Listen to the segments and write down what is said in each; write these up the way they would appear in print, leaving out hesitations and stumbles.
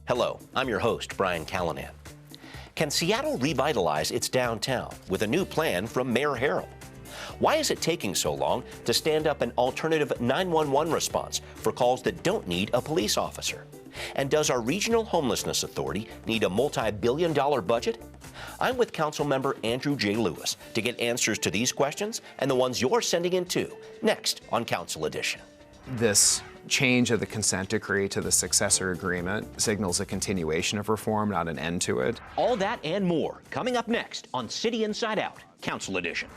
Hello, I'm your host, Brian Callanan. Can Seattle revitalize its downtown with a new plan from Mayor Harrell? Why is it taking so long to stand up an alternative 911 response for calls that don't need a police officer? And does our regional homelessness authority need a multi-billion-dollar budget? I'm with Councilmember Andrew J. Lewis to get answers to these questions and the ones you're sending in too, next on Council Edition. This change of the consent decree to the successor agreement signals a continuation of reform, not an end to it. All that and more coming up next on City Inside Out, Council Edition.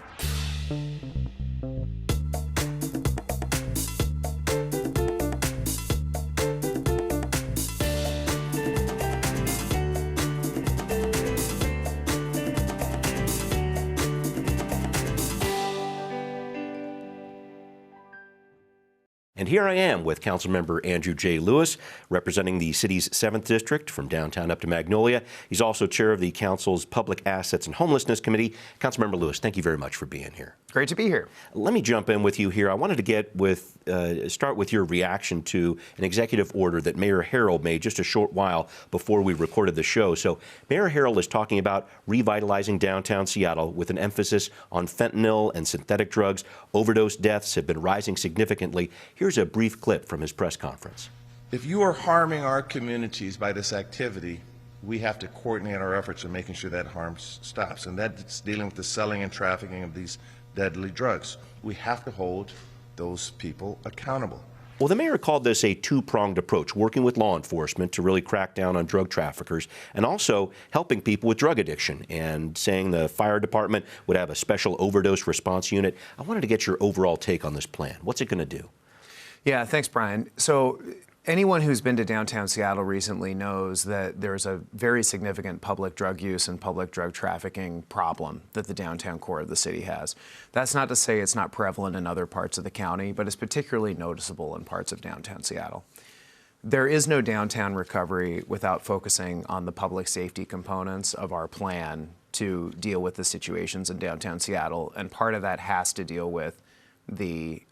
And here I am with Councilmember Andrew J. Lewis, representing the city's 7th District from downtown up to Magnolia. He's also chair of the Council's Public Assets and Homelessness Committee. Councilmember Lewis, thank you very much for being here. Great to be here. Let me jump in with you here. I wanted to start with your reaction to an executive order that Mayor Harrell made just a short while before we recorded the show. So Mayor Harrell is talking about revitalizing downtown Seattle with an emphasis on fentanyl and synthetic drugs. Overdose deaths have been rising significantly. Here's a brief clip from his press conference. If you are harming our communities by this activity, we have to coordinate our efforts in making sure that harm stops. And that's dealing with the selling and trafficking of these deadly drugs. We have to hold those people accountable. Well, the mayor called this a two-pronged approach, working with law enforcement to really crack down on drug traffickers and also helping people with drug addiction, and saying the fire department would have a special overdose response unit. I wanted to get your overall take on this plan. What's it going to do? Yeah, thanks, Brian. So anyone who's been to downtown Seattle recently knows that there's a very significant public drug use and public drug trafficking problem that the downtown core of the city has. That's not to say it's not prevalent in other parts of the county, but it's particularly noticeable in parts of downtown Seattle. There is no downtown recovery without focusing on the public safety components of our plan to deal with the situations in downtown Seattle, and part of that has to deal with the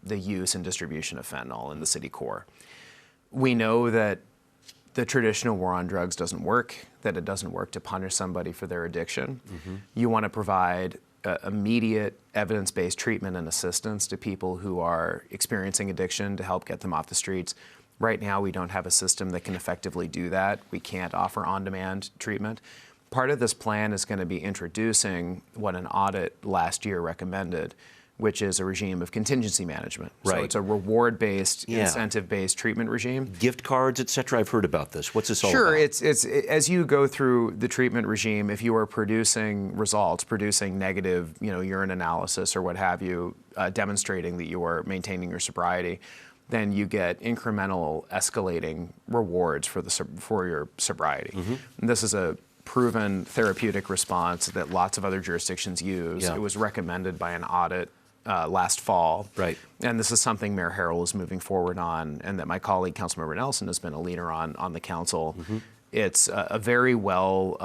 use and distribution of fentanyl in the city core. We know that the traditional war on drugs doesn't work, that it doesn't work to punish somebody for their addiction. You want to provide immediate evidence-based treatment and assistance to people who are experiencing addiction to help get them off the streets. Right now, we don't have a system that can effectively do that. We can't offer on-demand treatment. Part of this plan is going to be introducing what an audit last year recommended, which is a regime of contingency management. Right. So it's a reward-based, incentive-based treatment regime. Gift cards, et cetera. I've heard about this. What's this all about? Sure. It's as you go through the treatment regime, if you are producing results, producing negative, urine analysis or what have you, demonstrating that you are maintaining your sobriety, then you get incremental escalating rewards for your sobriety. And this is a proven therapeutic response that lots of other jurisdictions use. Yeah. It was recommended by an audit last fall. Right. And this is something Mayor Harrell is moving forward on, and that my colleague, Councilmember Nelson, has been a leader on the council. It's a very well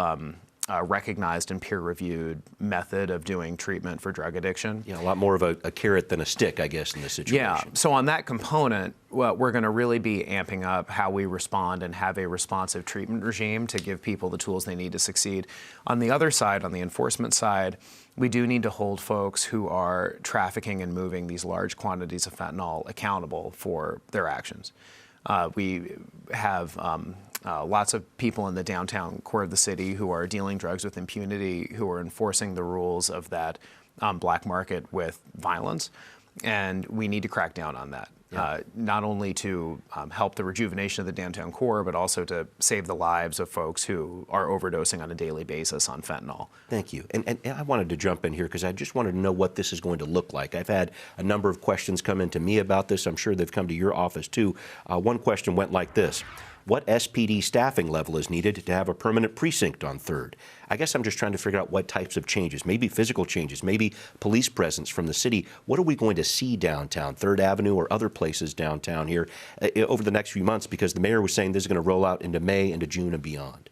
recognized and peer-reviewed method of doing treatment for drug addiction. Yeah, a lot more of a carrot than a stick, I guess, in this situation. Yeah, so on that component, we're going to really be amping up how we respond and have a responsive treatment regime to give people the tools they need to succeed. On the other side, on the enforcement side, we do need to hold folks who are trafficking and moving these large quantities of fentanyl accountable for their actions. We have lots of people in the downtown core of the city who are dealing drugs with impunity, who are enforcing the rules of that black market with violence, and we need to crack down on that. Not only to help the rejuvenation of the downtown core, but also to save the lives of folks who are overdosing on a daily basis on fentanyl. Thank you. And I wanted to jump in here because I just wanted to know what this is going to look like. I've had a number of questions come in to me about this. I'm sure they've come to your office too. One question went like this. What SPD staffing level is needed to have a permanent precinct on 3rd? I guess I'm just trying to figure out what types of changes, maybe physical changes, maybe police presence from the city. What are we going to see downtown, 3rd Avenue or other places downtown here over the next few months? Because the mayor was saying this is going to roll out into May, into June and beyond.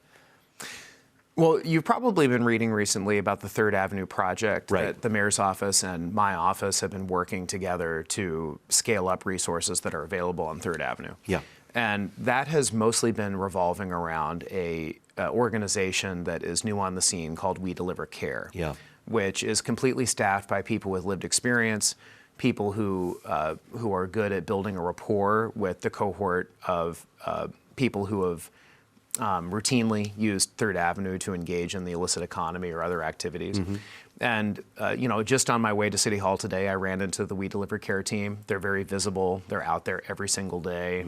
Well, you've probably been reading recently about the 3rd Avenue project that the mayor's office and my office have been working together to scale up resources that are available on 3rd Avenue. Yeah. And that has mostly been revolving around a organization that is new on the scene called We Deliver Care, which is completely staffed by people with lived experience, people who are good at building a rapport with the cohort of people who have routinely used Third Avenue to engage in the illicit economy or other activities. And just on my way to City Hall today, I ran into the We Deliver Care team. They're very visible. They're out there every single day,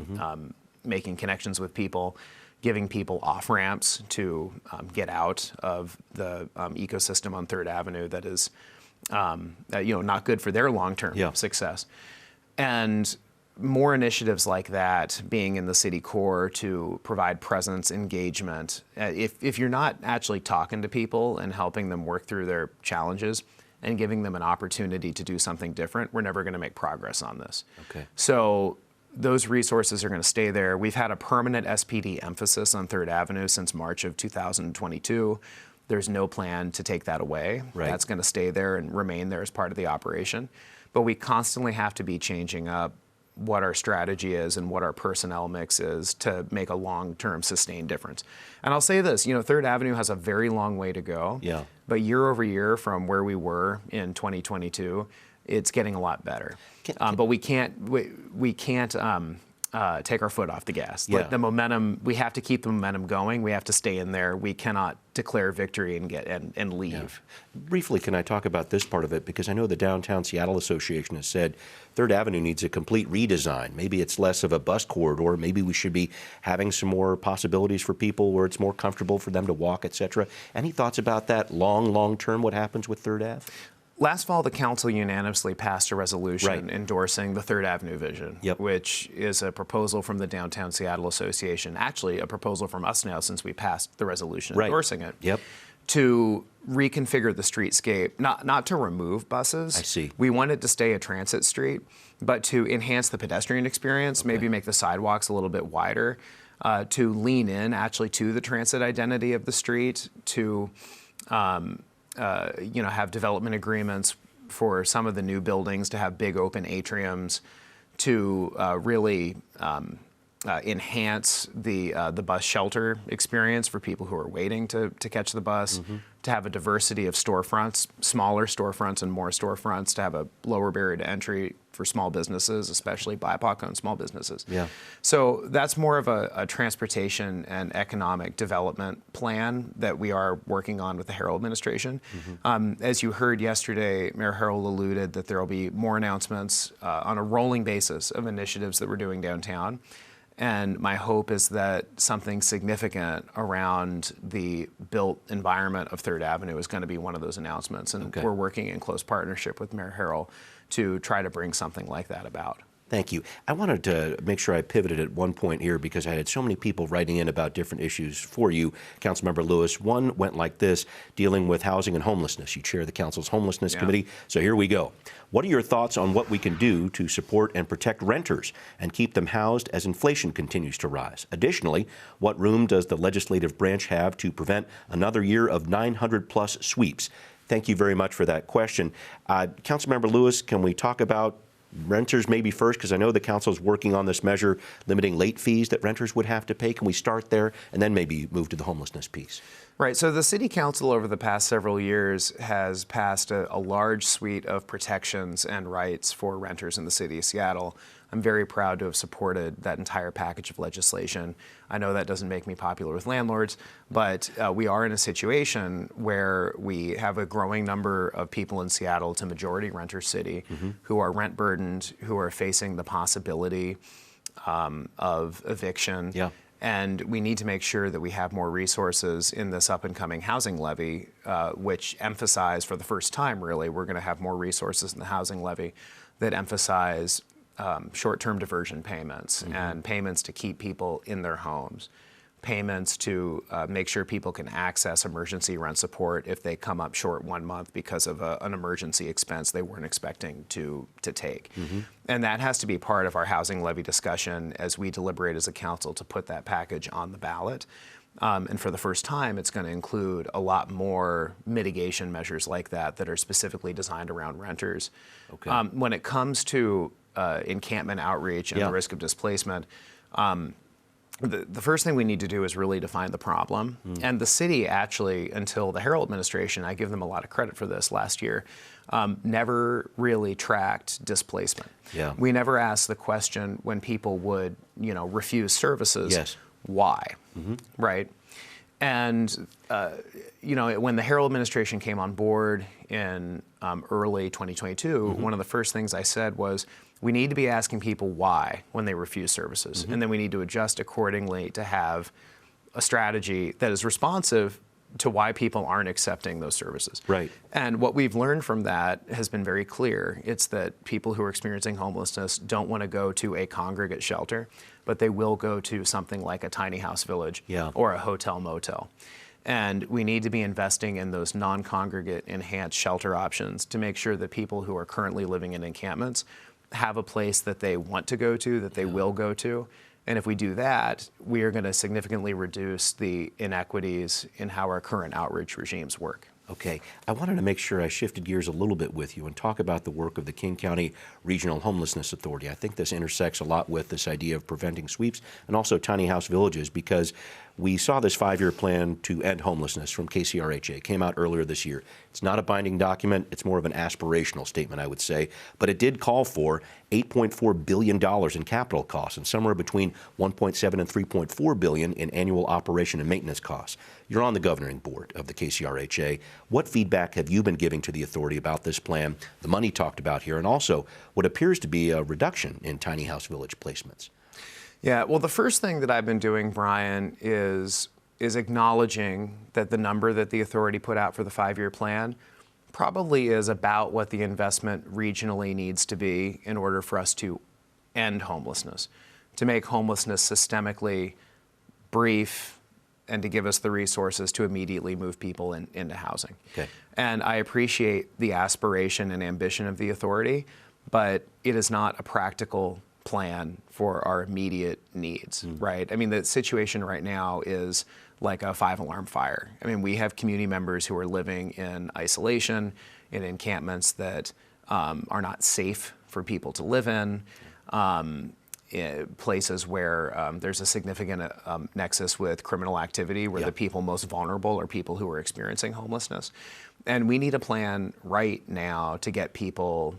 making connections with people, giving people off-ramps to get out of the ecosystem on Third Avenue that is not good for their long-term success. And more initiatives like that being in the city core to provide presence, engagement. If you're not actually talking to people and helping them work through their challenges and giving them an opportunity to do something different, we're never going to make progress on this. So those resources are going to stay there. We've had a permanent SPD emphasis on Third Avenue since March of 2022. There's no plan to take that away. That's going to stay there and remain there as part of the operation. But we constantly have to be changing up what our strategy is and what our personnel mix is to make a long-term sustained difference. And I'll say this, Third Avenue has a very long way to go. But year over year from where we were in 2022, it's getting a lot better. But we can't take our foot off the gas. The momentum, we have to keep the momentum going. We have to stay in there. We cannot declare victory and leave. Briefly, can I talk about this part of it? Because I know the Downtown Seattle Association has said Third Avenue needs a complete redesign. Maybe it's less of a bus corridor. Maybe we should be having some more possibilities for people where it's more comfortable for them to walk, et cetera. Any thoughts about that long term, what happens with Third Ave? Last fall, the council unanimously passed a resolution endorsing the Third Avenue vision, which is a proposal from the Downtown Seattle Association, actually a proposal from us now since we passed the resolution endorsing it, to reconfigure the streetscape, not to remove buses. I see. We want it to stay a transit street, but to enhance the pedestrian experience, maybe make the sidewalks a little bit wider, to lean in actually to the transit identity of the street, to have development agreements for some of the new buildings to have big open atriums, to really enhance the bus shelter experience for people who are waiting to catch the bus, to have a diversity of storefronts, smaller storefronts and more storefronts, to have a lower barrier to entry for small businesses, especially BIPOC-owned small businesses. So that's more of a transportation and economic development plan that we are working on with the Harrell administration. As you heard yesterday, Mayor Harrell alluded that there will be more announcements on a rolling basis of initiatives that we're doing downtown. And my hope is that something significant around the built environment of Third Avenue is going to be one of those announcements. And we're working in close partnership with Mayor Harrell to try to bring something like that about. Thank you. I wanted to make sure I pivoted at one point here because I had so many people writing in about different issues for you, Councilmember Lewis. One went like this, dealing with housing and homelessness. You chair the council's homelessness committee, so here we go. What are your thoughts on what we can do to support and protect renters and keep them housed as inflation continues to rise? Additionally, what room does the legislative branch have to prevent another year of 900-plus sweeps? Thank you very much for that question. Councilmember Lewis, can we talk about renters maybe first, because I know the council is working on this measure limiting late fees that renters would have to pay. Can we start there and then maybe move to the homelessness piece? Right. So the City Council over the past several years has passed a large suite of protections and rights for renters in the city of Seattle. I'm very proud to have supported that entire package of legislation. I know that doesn't make me popular with landlords, but we are in a situation where we have a growing number of people in Seattle, it's a majority renter city, who are rent burdened, who are facing the possibility of eviction. And we need to make sure that we have more resources in this up-and-coming housing levy, which emphasize, for the first time really, we're going to have more resources in the housing levy that emphasize short-term diversion payments and payments to keep people in their homes, payments to make sure people can access emergency rent support if they come up short 1 month because of an emergency expense they weren't expecting to take. And that has to be part of our housing levy discussion as we deliberate as a council to put that package on the ballot. And for the first time, it's going to include a lot more mitigation measures like that that are specifically designed around renters. When it comes to encampment outreach and the risk of displacement, The first thing we need to do is really define the problem. And the city actually, until the Harrell administration, I give them a lot of credit for this last year, never really tracked displacement. Yeah. We never asked the question when people would, refuse services, Yes. why, right? And, when the Harrell administration came on board in early 2022, one of the first things I said was, we need to be asking people why when they refuse services. And then we need to adjust accordingly to have a strategy that is responsive to why people aren't accepting those services. Right. And what we've learned from that has been very clear. It's that people who are experiencing homelessness don't want to go to a congregate shelter, but they will go to something like a tiny house village or a hotel motel. And we need to be investing in those non-congregate enhanced shelter options to make sure that people who are currently living in encampments have a place that they want to go to, that they will go to. And if we do that, we are going to significantly reduce the inequities in how our current outreach regimes work. Okay, I wanted to make sure I shifted gears a little bit with you and talk about the work of the King County Regional Homelessness Authority. I think this intersects a lot with this idea of preventing sweeps and also tiny house villages, because we saw this 5-year plan to end homelessness from KCRHA. It came out earlier this year. It's not a binding document. It's more of an aspirational statement, I would say. But it did call for $8.4 billion in capital costs and somewhere between $1.7 and $3.4 billion in annual operation and maintenance costs. You're on the governing board of the KCRHA. What feedback have you been giving to the authority about this plan, the money talked about here, and also what appears to be a reduction in tiny house village placements? Yeah, well, the first thing that I've been doing, Brian, is acknowledging that the number that the authority put out for the 5-year plan probably is about what the investment regionally needs to be in order for us to end homelessness, to make homelessness systemically brief, and to give us the resources to immediately move people into housing. Okay. And I appreciate the aspiration and ambition of the authority, but it is not a practical plan for our immediate needs, right? I mean, the situation right now is like a 5-alarm fire. I mean, we have community members who are living in isolation, in encampments that are not safe for people to live in places where there's a significant nexus with criminal activity, where the people most vulnerable are people who are experiencing homelessness. And we need a plan right now to get people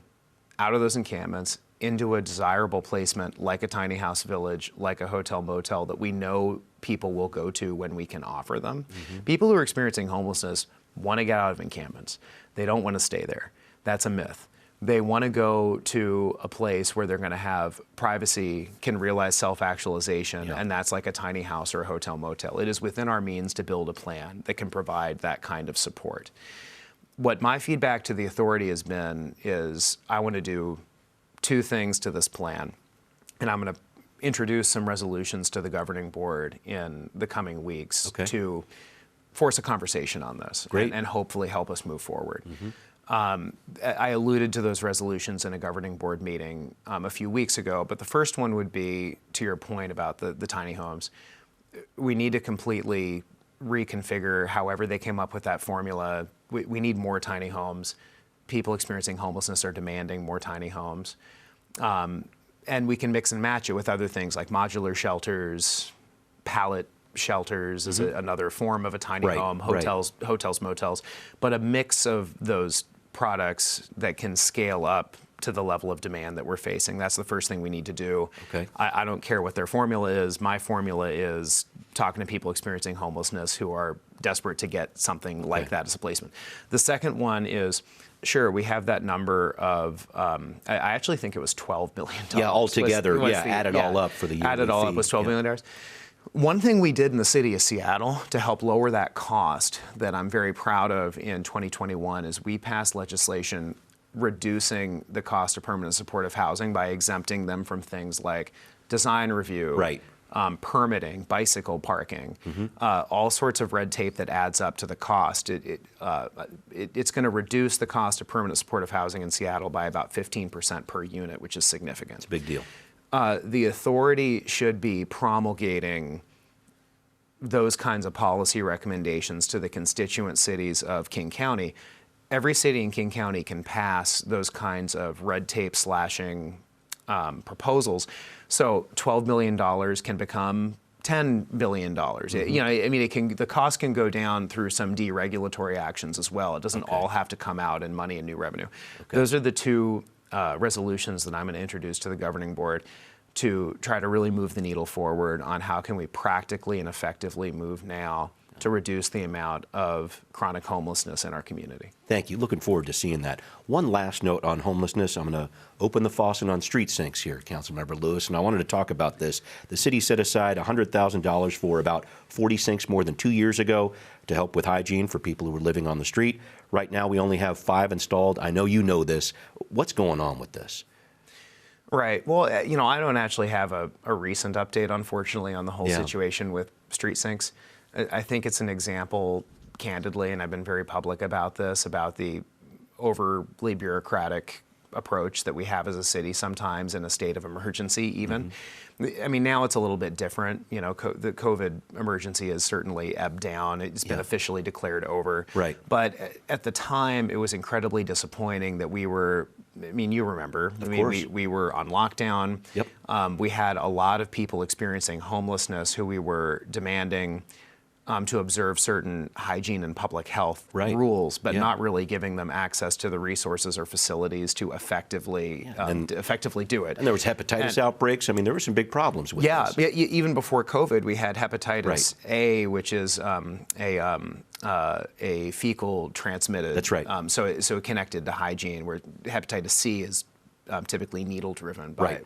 out of those encampments into a desirable placement like a tiny house village, like a hotel motel that we know people will go to when we can offer them. People who are experiencing homelessness want to get out of encampments. They don't want to stay there. That's a myth. They want to go to a place where they're going to have privacy, can realize self-actualization, and that's like a tiny house or a hotel motel. It is within our means to build a plan that can provide that kind of support. What my feedback to the authority has been is I want to do 2 things to this plan, and I'm going to introduce some resolutions to the governing board in the coming weeks to force a conversation on this and hopefully help us move forward. I alluded to those resolutions in a governing board meeting a few weeks ago, but the first one would be, to your point about the tiny homes, we need to completely reconfigure however they came up with that formula. We need more tiny homes. People experiencing homelessness are demanding more tiny homes. And we can mix and match it with other things like modular shelters, pallet shelters is another form of a tiny home, hotels, motels, but a mix of those products that can scale up to the level of demand that we're facing. That's the first thing we need to do. I don't care what their formula is. My formula is talking to people experiencing homelessness who are desperate to get something like that as a placement. The second one is, sure, we have that number of, I actually think it was $12 billion. Yeah, altogether, add it all up for the year. Add it all up was $12 billion. One thing we did in the city of Seattle to help lower that cost that I'm very proud of in 2021 is we passed legislation reducing the cost of permanent supportive housing by exempting them from things like design review, permitting, bicycle parking, all sorts of red tape that adds up to the cost. It's going to reduce the cost of permanent supportive housing in Seattle by about 15% per unit, which is significant. It's a big deal. The authority should be promulgating those kinds of policy recommendations to the constituent cities of King County. Every city in King County can pass those kinds of red tape slashing proposals. So $12 million can become $10 billion. You know, I mean, the cost can go down through some deregulatory actions as well. It doesn't all have to come out in money and new revenue. Those are the two resolutions that I'm going to introduce to the governing board to try to really move the needle forward on how can we practically and effectively move now to reduce the amount of chronic homelessness in our community. Thank you. Looking forward to seeing that. One last note on homelessness. I'm going to open the faucet on street sinks here, Councilmember Lewis, and I wanted to talk about this. The city set aside $100,000 for about 40 sinks more than 2 years ago to help with hygiene for people who are living on the street. Right now, we only have 5 installed. I know you know this. What's going on with this? Right. Well, you know, I don't actually have a recent update, unfortunately, on the whole situation with street sinks. I think it's an example, candidly, and I've been very public about this, about the overly bureaucratic approach that we have as a city sometimes in a state of emergency even. I mean, now it's a little bit different. You know, the COVID emergency has certainly ebbed down. It's been officially declared over. Right. But at the time, it was incredibly disappointing that we were, I mean, you remember, we were on lockdown. Yep. We had a lot of people experiencing homelessness who we were demanding to observe certain hygiene and public health rules, but not really giving them access to the resources or facilities to effectively do it. And there was hepatitis outbreaks. I mean, there were some big problems with this. Yeah, even before COVID, we had hepatitis A, which is a fecal transmitted. That's right. So connected to hygiene, where hepatitis C is typically needle driven by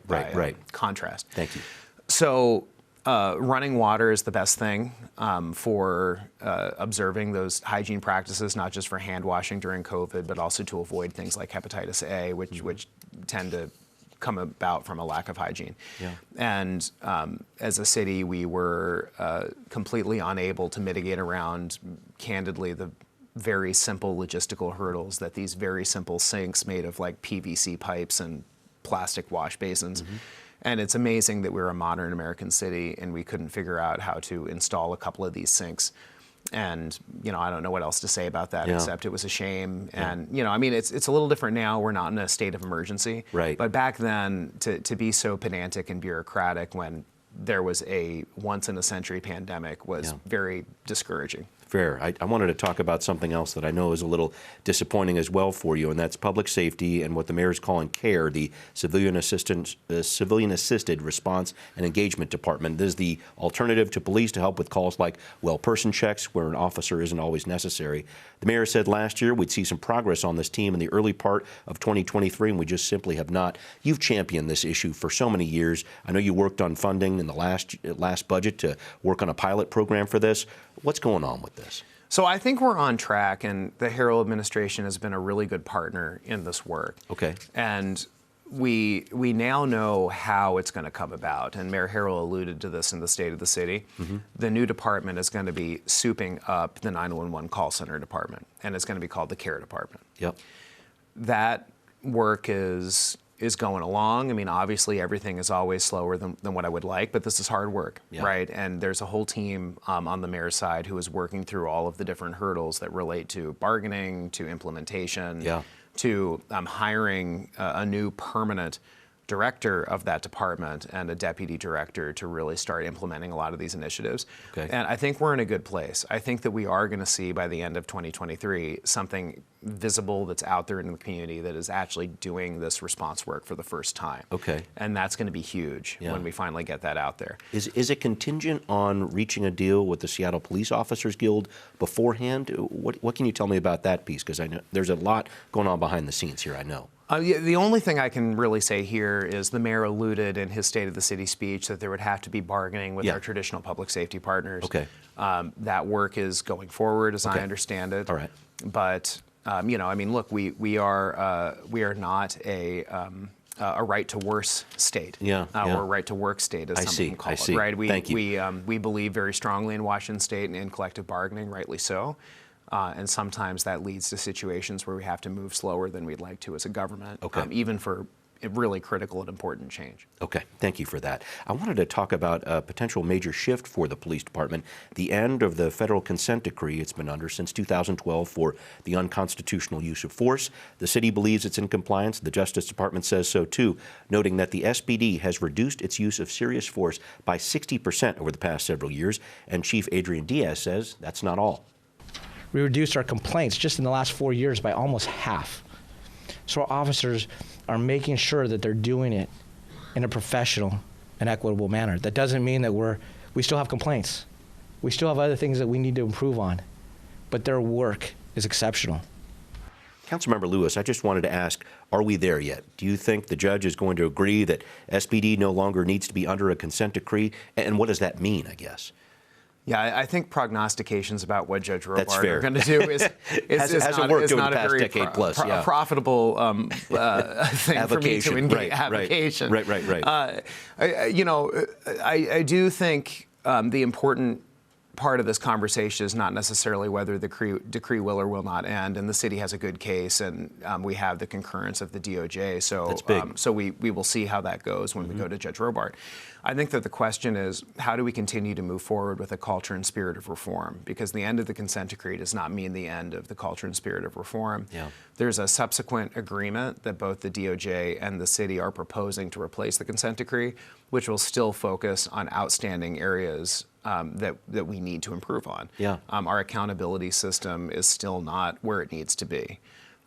contrast. Thank you. So running water is the best thing for observing those hygiene practices, not just for hand washing during COVID, but also to avoid things like hepatitis A, which tend to come about from a lack of hygiene. Yeah. And as a city, we were completely unable to mitigate around, candidly, the very simple logistical hurdles that these very simple sinks made of like PVC pipes and plastic wash basins. And it's amazing that we're a modern American city and we couldn't figure out how to install a couple of these sinks. And, you know, I don't know what else to say about that except it was a shame. And, you know, I mean, it's a little different now. We're not in a state of emergency. Right. But back then, to be so pedantic and bureaucratic when there was a once-in-a-century pandemic was very discouraging. Fair. I wanted to talk about something else that I know is a little disappointing as well for you, and that's public safety and what the mayor is calling CARE, the Civilian Assisted Response and Engagement Department. This is the alternative to police to help with calls like well-person checks where an officer isn't always necessary. The mayor said last year we'd see some progress on this team in the early part of 2023, and we just simply have not. You've championed this issue for so many years. I know you worked on funding in the last budget to work on a pilot program for this. What's going on with this? So I think we're on track, and the Harrell administration has been a really good partner in this work. Okay. And we now know how it's going to come about, and Mayor Harrell alluded to this in the State of the City. The new department is going to be souping up the 911 call center department, and it's going to be called the CARE department. Yep. That work is going along. I mean, obviously everything is always slower than what I would like, but this is hard work, right? And there's a whole team on the mayor's side who is working through all of the different hurdles that relate to bargaining, to implementation, to hiring a new permanent director of that department and a deputy director to really start implementing a lot of these initiatives. Okay. And I think we're in a good place. I think that we are going to see by the end of 2023 something visible that's out there in the community that is actually doing this response work for the first time. Okay. And that's going to be huge when we finally get that out there. Is it contingent on reaching a deal with the Seattle Police Officers Guild beforehand? What can you tell me about that piece? Because I know there's a lot going on behind the scenes here, I know. The only thing I can really say here is the mayor alluded in his State of the City speech that there would have to be bargaining with our traditional public safety partners. Okay. That work is going forward, as I understand it. All right. But you know, I mean, look, we are not a right to worse state. Or a right to work state, as some people call it. Right. Thank you. We believe very strongly in Washington State and in collective bargaining, rightly so. And sometimes that leads to situations where we have to move slower than we'd like to as a government, even for really critical and important change. Okay, thank you for that. I wanted to talk about a potential major shift for the police department, the end of the federal consent decree it's been under since 2012 for the unconstitutional use of force. The city believes it's in compliance. The Justice Department says so too, noting that the SPD has reduced its use of serious force by 60% over the past several years, and Chief Adrian Diaz says that's not all. We reduced our complaints just in the last 4 years by almost half. So our officers are making sure that they're doing it in a professional and equitable manner. That doesn't mean that we still have complaints. We still have other things that we need to improve on, but their work is exceptional. Councilmember Lewis, I just wanted to ask, are we there yet? Do you think the judge is going to agree that SPD no longer needs to be under a consent decree? And what does that mean, I guess? Yeah, I think prognostications about what Judge That's Robart fair. are going to do is hasn't worked over not the a past very decade plus, yeah. profitable thing for me to engage. Avocation. Right. I do think the important part of this conversation is not necessarily whether the decree will or will not end, and the city has a good case, and we have the concurrence of the DOJ. So, that's big. So we will see how that goes when we go to Judge Robart. I think that the question is, how do we continue to move forward with a culture and spirit of reform? Because the end of the consent decree does not mean the end of the culture and spirit of reform. Yeah. There's a subsequent agreement that both the DOJ and the city are proposing to replace the consent decree, which will still focus on outstanding areas that we need to improve on. Yeah. Our accountability system is still not where it needs to be,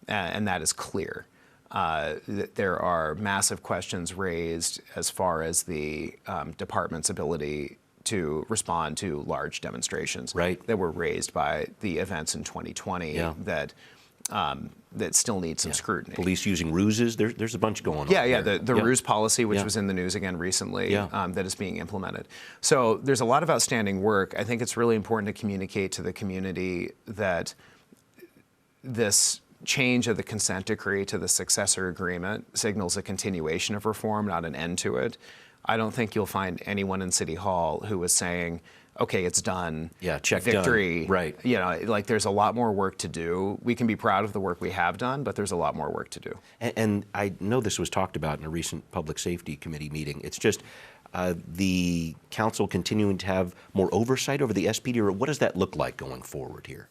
and that is clear. There are massive questions raised as far as the department's ability to respond to large demonstrations that were raised by the events in 2020 that still need some scrutiny. Police using ruses, there's a bunch going on. The ruse policy, which was in the news again recently, that is being implemented. So there's a lot of outstanding work. I think it's really important to communicate to the community that this change of the consent decree to the successor agreement signals a continuation of reform, not an end to it. I don't think you'll find anyone in City Hall who was saying, okay, it's done. Check, victory. Done. Right. Like there's a lot more work to do. We can be proud of the work we have done, but there's a lot more work to do. And I know this was talked about in a recent Public Safety Committee meeting. It's just the council continuing to have more oversight over the SPD, or what does that look like going forward here?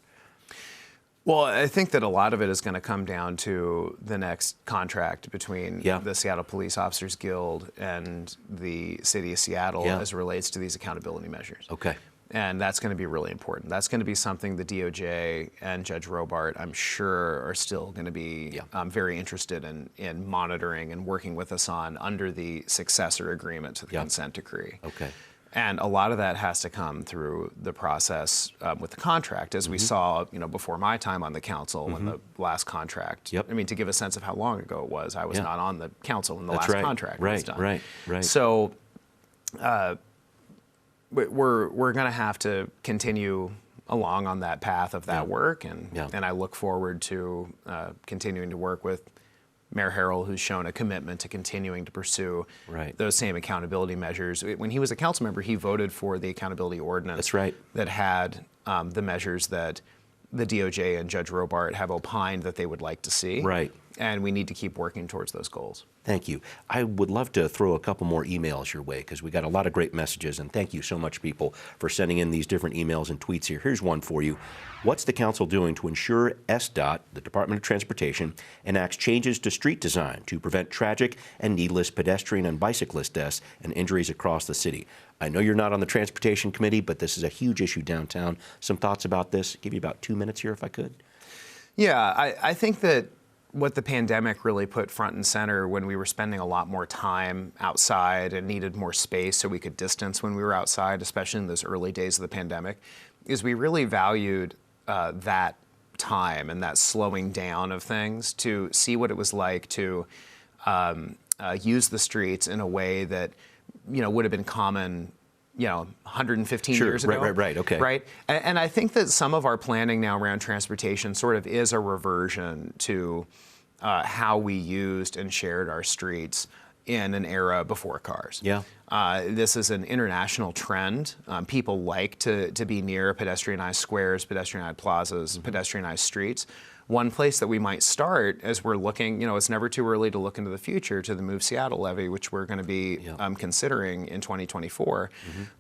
Well, I think that a lot of it is going to come down to the next contract between the Seattle Police Officers Guild and the City of Seattle as it relates to these accountability measures. Okay. And that's going to be really important. That's going to be something the DOJ and Judge Robart, I'm sure, are still going to be very interested in monitoring and working with us on under the successor agreement to the consent decree. Okay. And a lot of that has to come through the process with the contract, as we saw, before my time on the council when the last contract. I mean, to give a sense of how long ago it was, I was not on the council when the last contract was done. Right. So we're going to have to continue along on that path of that work, and I look forward to continuing to work with Mayor Harrell, who's shown a commitment to continuing to pursue those same accountability measures. When he was a council member, he voted for the accountability ordinance that had the measures that the DOJ and Judge Robart have opined that they would like to see. And we need to keep working towards those goals. Thank you. I would love to throw a couple more emails your way because we got a lot of great messages, and thank you so much, people, for sending in these different emails and tweets here. Here's one for you. What's the council doing to ensure SDOT, the Department of Transportation, enacts changes to street design to prevent tragic and needless pedestrian and bicyclist deaths and injuries across the city? I know you're not on the Transportation Committee, but this is a huge issue downtown. Some thoughts about this? Give you about 2 minutes here if I could. Yeah, I think that what the pandemic really put front and center when we were spending a lot more time outside and needed more space so we could distance when we were outside, especially in those early days of the pandemic, is we really valued that time and that slowing down of things to see what it was like to use the streets in a way that, would have been common 115 years ago. Okay. Right? And I think that some of our planning now around transportation sort of is a reversion to how we used and shared our streets in an era before cars. This is an international trend. People like to be near pedestrianized squares, pedestrianized plazas, pedestrianized streets. one place that we might start as we're looking, it's never too early to look into the future, to the Move Seattle levy, which we're going to be considering in 2024.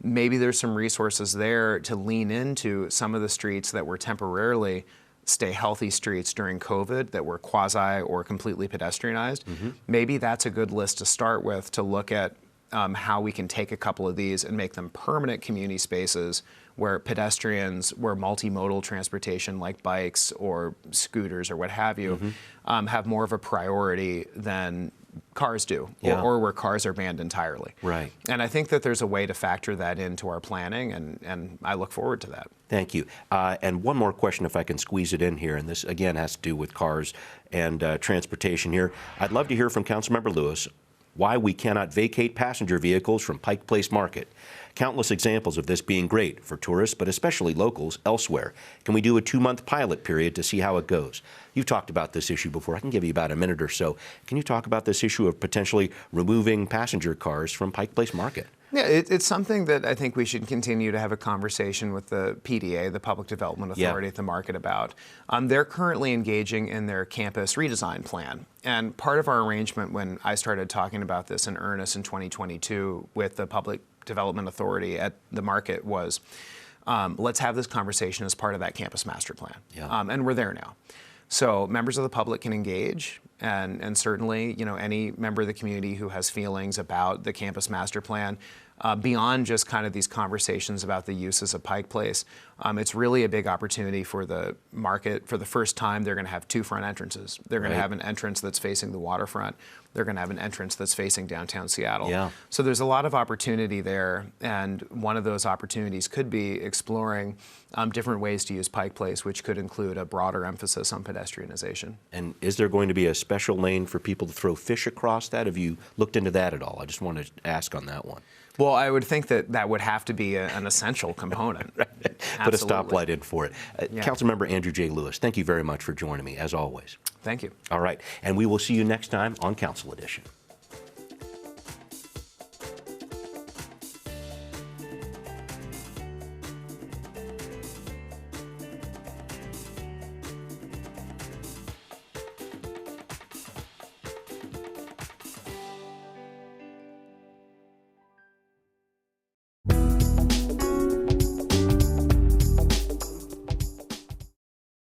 Maybe there's some resources there to lean into some of the streets that were temporarily stay healthy streets during COVID that were quasi or completely pedestrianized. Maybe that's a good list to start with, to look at how we can take a couple of these and make them permanent community spaces where pedestrians, where multimodal transportation like bikes or scooters or what have you, have more of a priority than cars do, or where cars are banned entirely. Right. And I think that there's a way to factor that into our planning, and I look forward to that. Thank you. And one more question, if I can squeeze it in here, and this again has to do with cars and transportation here. I'd love to hear from Councilmember Lewis why we cannot vacate passenger vehicles from Pike Place Market. Countless examples of this being great for tourists, but especially locals elsewhere. Can we do a 2-month pilot period to see how it goes? You've talked about this issue before. I can give you about a minute or so. Can you talk about this issue of potentially removing passenger cars from Pike Place Market? Yeah, it's something that I think we should continue to have a conversation with the PDA, the Public Development Authority at the market about. They're currently engaging in their campus redesign plan. And part of our arrangement when I started talking about this in earnest in 2022 with the Public Development Authority at the market was, let's have this conversation as part of that campus master plan. And we're there now. So members of the public can engage, and certainly, any member of the community who has feelings about the campus master plan, beyond just kind of these conversations about the uses of Pike Place, it's really a big opportunity for the market. For the first time, they're going to have 2 front entrances. They're going to have an entrance that's facing the waterfront. They're going to have an entrance that's facing downtown Seattle. So there's a lot of opportunity there, and one of those opportunities could be exploring different ways to use Pike Place, which could include a broader emphasis on pedestrianization. And is there going to be a special lane for people to throw fish across that? Have you looked into that at all? I just wanted to ask on that one. Well, I would think that would have to be an essential component. Put a stoplight in for it. Councilmember Andrew J. Lewis, thank you very much for joining me, as always. Thank you. All right, and we will see you next time on Council Edition.